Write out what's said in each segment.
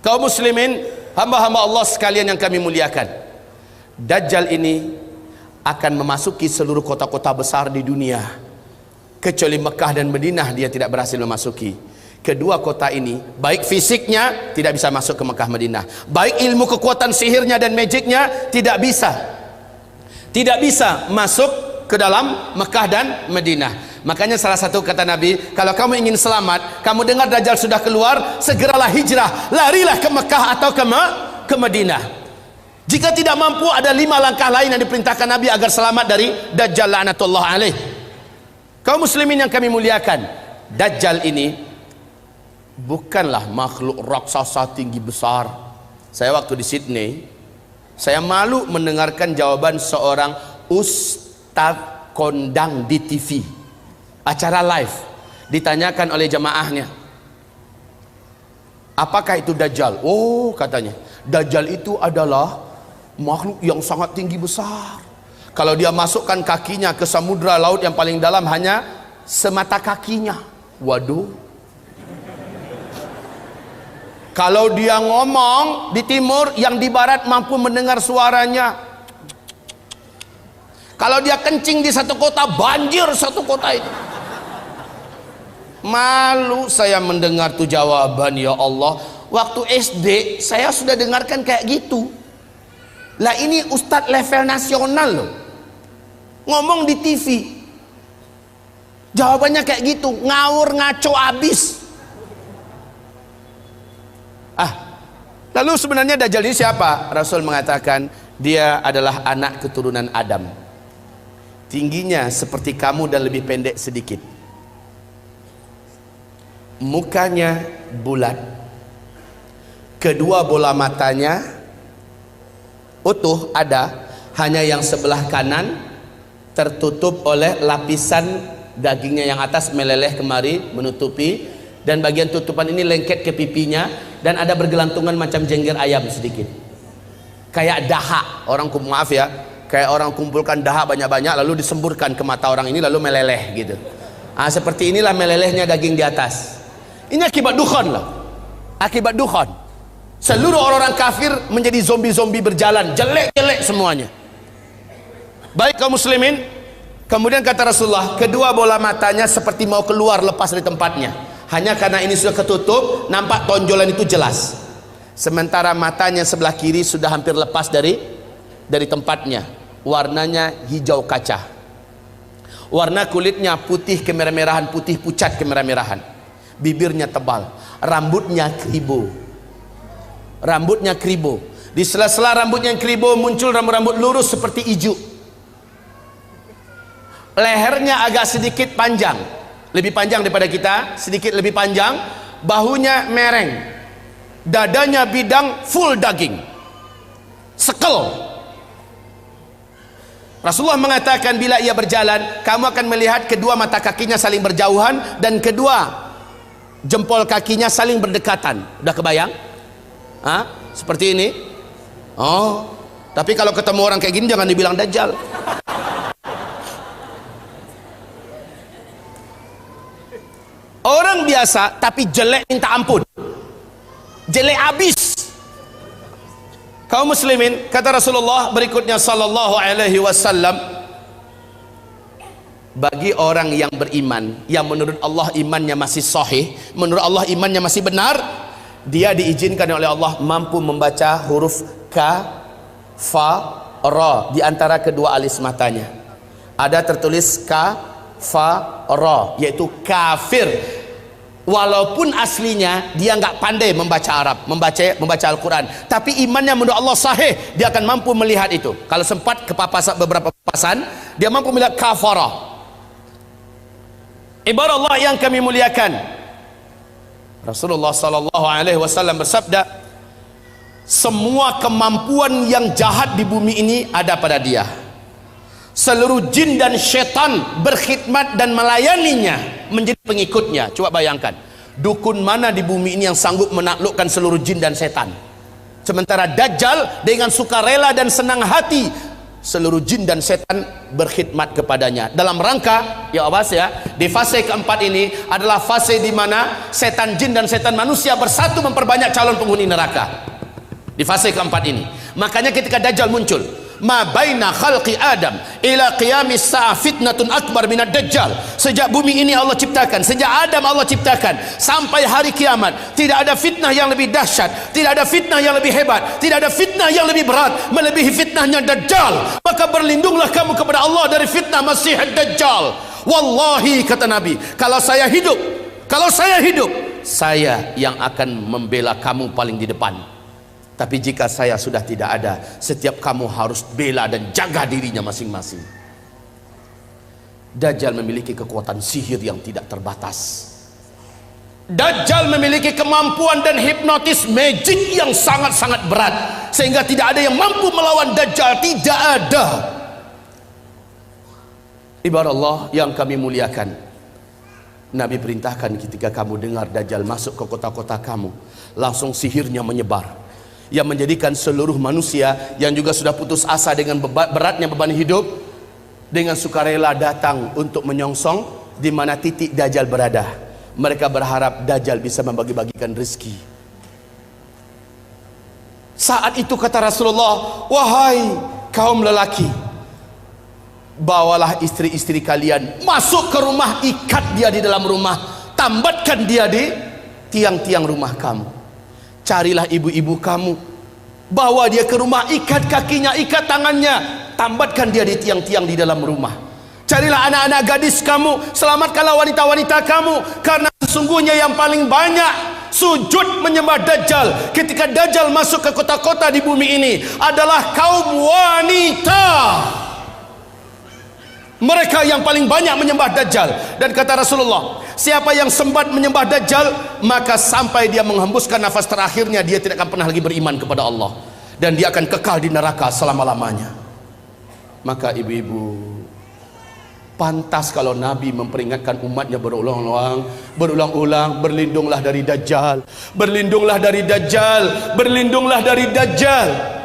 Kaum muslimin, hamba-hamba Allah sekalian yang kami muliakan, Dajjal ini akan memasuki seluruh kota-kota besar di dunia, kecuali Mekah dan Madinah dia tidak berhasil memasuki. Kedua kota ini, baik fisiknya tidak bisa masuk ke Mekah Madinah, baik ilmu kekuatan sihirnya dan magicnya tidak bisa masuk ke dalam Mekah dan Madinah. Makanya salah satu kata Nabi, kalau kamu ingin selamat, kamu dengar Dajjal sudah keluar, segeralah hijrah, larilah ke Mekah atau ke Madinah. Jika tidak mampu, ada 5 langkah lain yang diperintahkan Nabi agar selamat dari Dajjal la'natullah alaih. Kaum muslimin yang kami muliakan, Dajjal ini bukanlah makhluk raksasa tinggi besar. Saya waktu di Sydney, saya malu mendengarkan jawaban seorang ustadz kondang di TV, acara live, ditanyakan oleh jamaahnya, apakah itu Dajjal? Oh, katanya, Dajjal itu adalah makhluk yang sangat tinggi besar. Kalau dia masukkan kakinya ke samudra laut yang paling dalam hanya semata kakinya. Waduh. Kalau dia ngomong di timur, yang di barat mampu mendengar suaranya. Kalau dia kencing di satu kota, banjir satu kota itu. Malu saya mendengar tuh jawaban, ya Allah. Waktu SD saya sudah dengarkan kayak gitu. Lah ini ustadz level nasional loh, ngomong di TV, jawabannya kayak gitu, ngawur ngaco abis. Lalu sebenarnya Dajjal ini siapa? Rasul mengatakan dia adalah anak keturunan Adam, tingginya seperti kamu dan lebih pendek sedikit, mukanya bulat, kedua bola matanya utuh ada, hanya yang sebelah kanan tertutup oleh lapisan dagingnya yang atas meleleh kemari menutupi, dan bagian tutupan ini lengket ke pipinya, dan ada bergelantungan macam jengger ayam sedikit, kayak dahak orang, maaf ya, kayak orang kumpulkan dahak banyak-banyak lalu disemburkan ke mata orang ini lalu meleleh gitu. Seperti inilah melelehnya daging di atas. Ini akibat dukhan lah, akibat dukhan. Seluruh orang-orang kafir menjadi zombie-zombie berjalan, jelek-jelek semuanya. Baik kaum muslimin, kemudian kata Rasulullah, kedua bola matanya seperti mau keluar lepas dari tempatnya. Hanya karena ini sudah ketutup, nampak tonjolan itu jelas. Sementara matanya sebelah kiri sudah hampir lepas dari tempatnya. Warnanya hijau kaca. Warna kulitnya putih kemerah-merahan, putih pucat kemerah-merahan. Bibirnya tebal, rambutnya kribo. Rambutnya kribo. Di sela-sela rambutnya yang kribo muncul rambut-rambut lurus seperti ijuk. Lehernya agak sedikit panjang, lebih panjang daripada kita, sedikit lebih panjang. Bahunya mereng, dadanya bidang, full daging, sekel. Rasulullah mengatakan bila ia berjalan, kamu akan melihat kedua mata kakinya saling berjauhan dan kedua jempol kakinya saling berdekatan. Udah kebayang? Seperti ini. Oh, tapi kalau ketemu orang kayak gini jangan dibilang Dajjal. Orang biasa tapi jelek minta ampun, jelek abis. Kaum muslimin, kata Rasulullah berikutnya sallallahu alaihi wasallam, bagi orang yang beriman, yang menurut Allah imannya masih sahih, menurut Allah imannya masih benar, dia diizinkan oleh Allah mampu membaca huruf ka, fa, ra di antara kedua alis matanya. Ada tertulis ka, fa, ra, yaitu kafir. Walaupun aslinya dia nggak pandai membaca Arab, membaca Al-Quran, tapi imannya menurut Allah sahih, dia akan mampu melihat itu. Kalau sempat kepapasan beberapa papasan, dia mampu melihat kafara. Ibarat Allah yang kami muliakan, Rasulullah sallallahu alaihi wasallam bersabda, semua kemampuan yang jahat di bumi ini ada pada dia. Seluruh jin dan syaitan berkhidmat dan melayaninya, menjadi pengikutnya. Coba bayangkan, dukun mana di bumi ini yang sanggup menaklukkan seluruh jin dan setan? Sementara Dajjal dengan sukarela dan senang hati seluruh jin dan setan berkhidmat kepadanya. Dalam rangka, ya awas ya, di fase keempat ini adalah fase di mana setan jin dan setan manusia bersatu memperbanyak calon penghuni neraka. Di fase keempat ini, makanya ketika Dajjal muncul, ma baina khalqi Adam ila qiyamis sa'ah fitnatun akbar minad dajjal. Sejak bumi ini Allah ciptakan, sejak Adam Allah ciptakan sampai hari kiamat, tidak ada fitnah yang lebih dahsyat, tidak ada fitnah yang lebih hebat, tidak ada fitnah yang lebih berat melebihi fitnahnya Dajjal. Maka berlindunglah kamu kepada Allah dari fitnah Masih Dajjal. Wallahi, kata Nabi, kalau saya hidup, saya yang akan membela kamu paling di depan. Tapi jika saya sudah tidak ada, setiap kamu harus bela dan jaga dirinya masing-masing. Dajjal memiliki kekuatan sihir yang tidak terbatas. Dajjal memiliki kemampuan dan hipnotis magic yang sangat-sangat berat, sehingga tidak ada yang mampu melawan Dajjal. Tidak ada. Ibarat Allah yang kami muliakan, Nabi perintahkan ketika kamu dengar Dajjal masuk ke kota-kota kamu, langsung sihirnya menyebar, yang menjadikan seluruh manusia yang juga sudah putus asa dengan beratnya beban hidup, dengan sukarela datang untuk menyongsong di mana titik Dajjal berada. Mereka berharap Dajjal bisa membagi-bagikan rezeki. Saat itu kata Rasulullah, wahai kaum lelaki, bawalah istri-istri kalian masuk ke rumah, ikat dia di dalam rumah, tambatkan dia di tiang-tiang rumah kamu. Carilah ibu-ibu kamu, bawa dia ke rumah, ikat kakinya, ikat tangannya, tambatkan dia di tiang-tiang di dalam rumah. Carilah anak-anak gadis kamu, selamatkanlah wanita-wanita kamu, karena sesungguhnya yang paling banyak sujud menyembah Dajjal ketika Dajjal masuk ke kota-kota di bumi ini adalah kaum wanita. Mereka yang paling banyak menyembah Dajjal. Dan kata Rasulullah, siapa yang sempat menyembah Dajjal, maka sampai dia menghembuskan nafas terakhirnya, dia tidak akan pernah lagi beriman kepada Allah, dan dia akan kekal di neraka selama-lamanya. Maka ibu-ibu, pantas kalau Nabi memperingatkan umatnya berulang-ulang, berlindunglah dari Dajjal, berlindunglah dari Dajjal, berlindunglah dari Dajjal.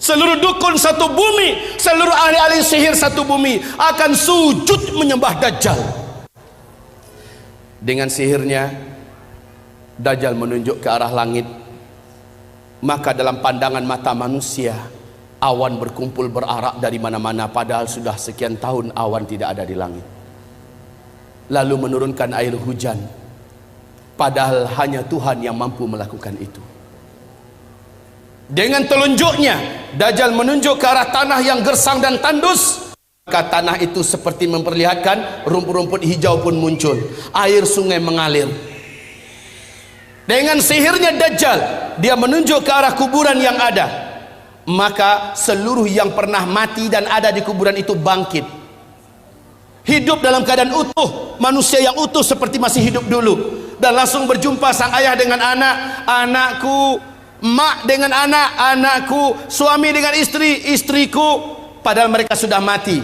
Seluruh dukun satu bumi, seluruh ahli-ahli sihir satu bumi akan sujud menyembah Dajjal. Dengan sihirnya Dajjal menunjuk ke arah langit, maka dalam pandangan mata manusia awan berkumpul berarak dari mana-mana, padahal sudah sekian tahun awan tidak ada di langit. Lalu menurunkan air hujan, padahal hanya Tuhan yang mampu melakukan itu. Dengan telunjuknya Dajjal menunjuk ke arah tanah yang gersang dan tandus, maka tanah itu seperti memperlihatkan rumput-rumput hijau pun muncul, air sungai mengalir. Dengan sihirnya Dajjal, dia menunjuk ke arah kuburan yang ada, maka seluruh yang pernah mati dan ada di kuburan itu bangkit, hidup dalam keadaan utuh, manusia yang utuh seperti masih hidup dulu, dan langsung berjumpa sang ayah dengan anak, anakku, mak dengan anak, anakku, suami dengan istri, istriku, padahal mereka sudah mati.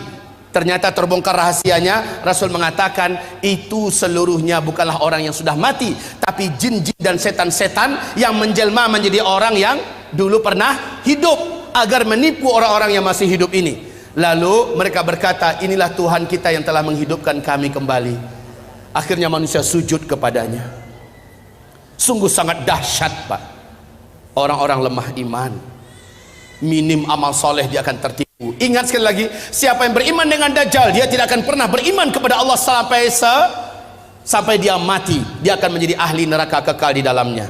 Ternyata terbongkar rahasianya. Rasul mengatakan itu seluruhnya bukanlah orang yang sudah mati, tapi jin-jin dan setan-setan yang menjelma menjadi orang yang dulu pernah hidup, agar menipu orang-orang yang masih hidup ini. Lalu mereka berkata, inilah Tuhan kita yang telah menghidupkan kami kembali. Akhirnya manusia sujud kepadanya. Sungguh sangat dahsyat, Pak. Orang-orang lemah iman, minim amal soleh, dia akan tertipu. Ingat sekali lagi, siapa yang beriman dengan Dajjal, dia tidak akan pernah beriman kepada Allah sampai dia mati. Dia akan menjadi ahli neraka kekal di dalamnya.